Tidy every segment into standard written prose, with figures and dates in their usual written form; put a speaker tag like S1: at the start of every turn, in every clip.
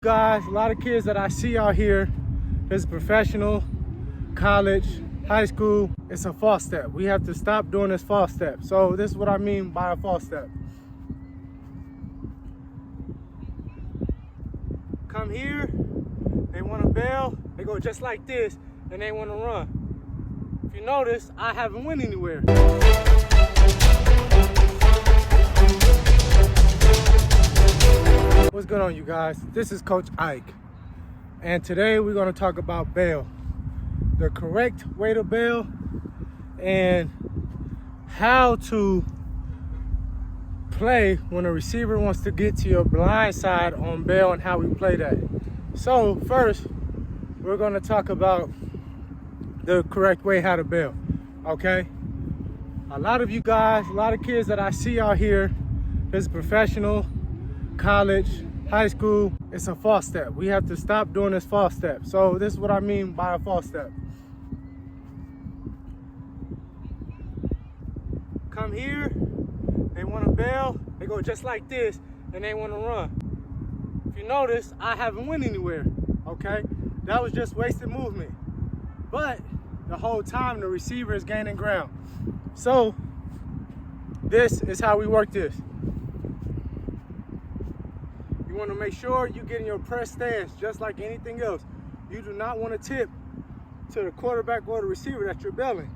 S1: Guys, a lot of kids that I see out here is professional, college, high school. It's a false step. We have to stop doing this false step. So this is what I mean by a false step. Come here, they want to bail, they go just like this, and they want to run. If you notice, I haven't went anywhere. What's going on, you guys? This is Coach Ike, and today we're going to talk about bail, the correct way to bail, and how to play when a receiver wants to get to your blind side on bail and how we play that. So first, we're going to talk about the correct way how to bail, okay? A lot of you guys, a lot of kids that I see out here is professional, college, high school. It's a false step. We have to stop doing this false step. So this is what I mean by a false step. Come here, they want to bail, they go just like this, and they want to run. If you notice, I haven't went anywhere, okay? That was just wasted movement. But the whole time, the receiver is gaining ground. So this is how we work this. You want to make sure you get in your press stance just like anything else. You do not want to tip to the quarterback or the receiver that you're bailing.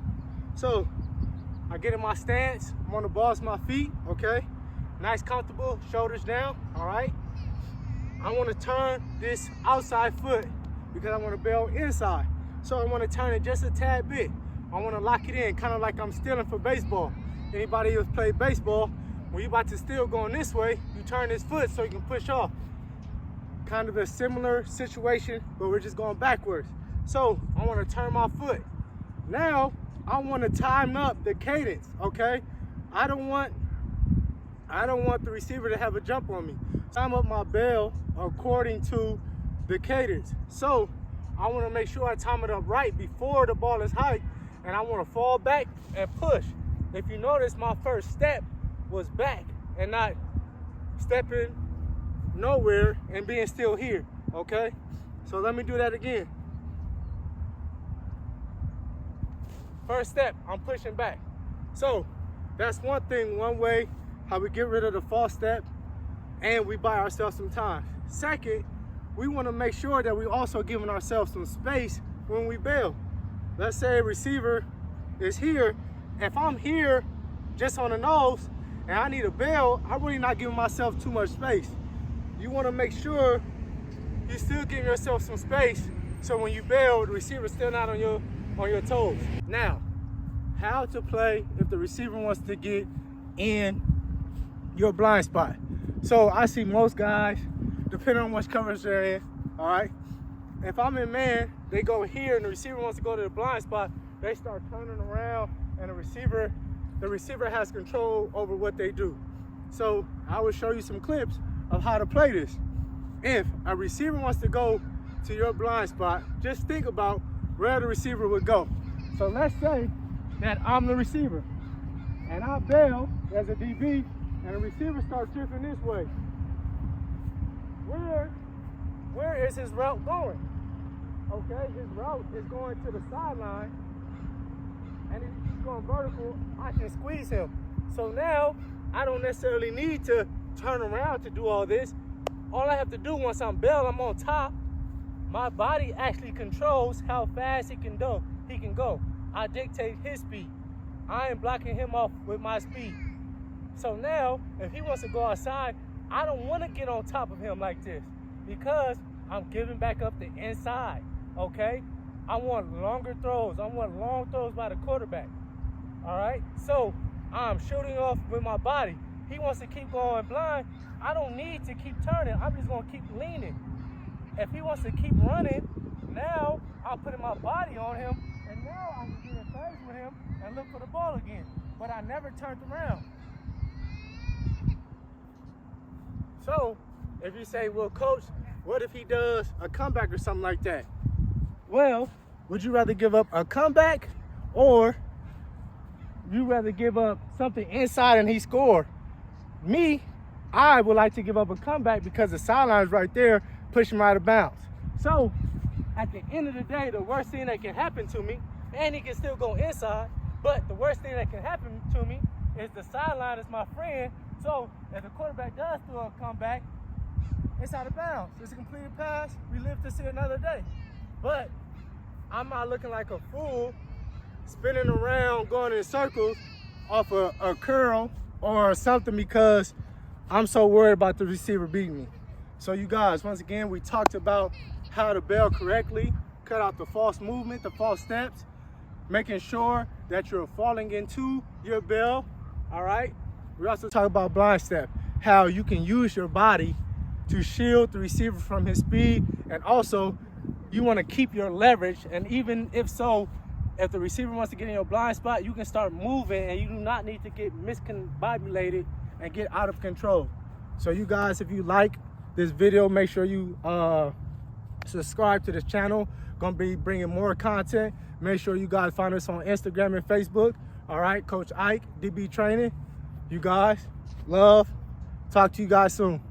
S1: So I get in my stance, I'm on the balls of my feet, okay? Nice, comfortable, shoulders down, all right? I want to turn this outside foot because I want to bail inside. So I want to turn it just a tad bit. I want to lock it in, kind of like I'm stealing for baseball. Anybody who's played baseball, when you're about to steal going this way, you turn this foot so you can push off. Kind of a similar situation, but we're just going backwards. So I want to turn my foot. Now, I want to time up the cadence, okay? I don't want the receiver to have a jump on me. Time up my bail according to the cadence. So I want to make sure I time it up right before the ball is hiked, and I want to fall back and push. If you notice, my first step was back and not stepping nowhere and being still here, okay? So let me do that again. First step, I'm pushing back. So that's one thing, one way how we get rid of the false step, and we buy ourselves some time. Second, we want to make sure that we also giving ourselves some space when we bail. Let's say a receiver is here. If I'm here just on the nose and I need a bail, I'm really not giving myself too much space. You want to make sure you still give yourself some space so when you bail, the receiver's still not on your toes. Now, how to play if the receiver wants to get in your blind spot. So I see most guys, depending on which coverage they're in, all right? If I'm in man, they go here and the receiver wants to go to the blind spot, they start turning around and the receiver has control over what they do. So I will show you some clips of how to play this. If a receiver wants to go to your blind spot, just think about where the receiver would go. So let's say that I'm the receiver and I bail as a DB and the receiver starts drifting this way. Where is his route going? Okay, his route is going to the sideline, and if he's going vertical, I can squeeze him. So now I don't necessarily need to turn around to do all this. All I have to do once I'm bailed, I'm on top. My body actually controls how fast he can go. I dictate his speed. I am blocking him off with my speed. So now, if he wants to go outside, I don't want to get on top of him like this because I'm giving back up the inside, okay? I want longer throws. I want long throws by the quarterback, all right? So I'm shooting off with my body. He wants to keep going blind. I don't need to keep turning. I'm just going to keep leaning. If he wants to keep running, now I'm putting my body on him, and now I can get in phase with him and look for the ball again. But I never turned around. So if you say, well, coach, what if he does a comeback or something like that? Well, would you rather give up a comeback or you rather give up something inside and he score? Me, I would like to give up a comeback because the sideline's right there push him out of bounds. So at the end of the day, the worst thing that can happen to me, and he can still go inside, but the worst thing that can happen to me is the sideline is my friend. So if the quarterback does do a comeback, it's out of bounds. It's a completed pass. We live to see another day. But I'm not looking like a fool, spinning around, going in circles off a curl or something because I'm so worried about the receiver beating me. So you guys, once again, we talked about how to bail correctly, cut out the false movement, the false steps, making sure that you're falling into your bail, all right? We also talk about blind step, how you can use your body to shield the receiver from his speed, and also you want to keep your leverage, and even if so, if the receiver wants to get in your blind spot, you can start moving and you do not need to get miscombobulated and get out of control. So you guys, if you like this video, make sure you subscribe to this channel. Gonna be bringing more content. Make sure you guys find us on Instagram and Facebook. All right, Coach Ike, DB Training. You guys, love. Talk to you guys soon.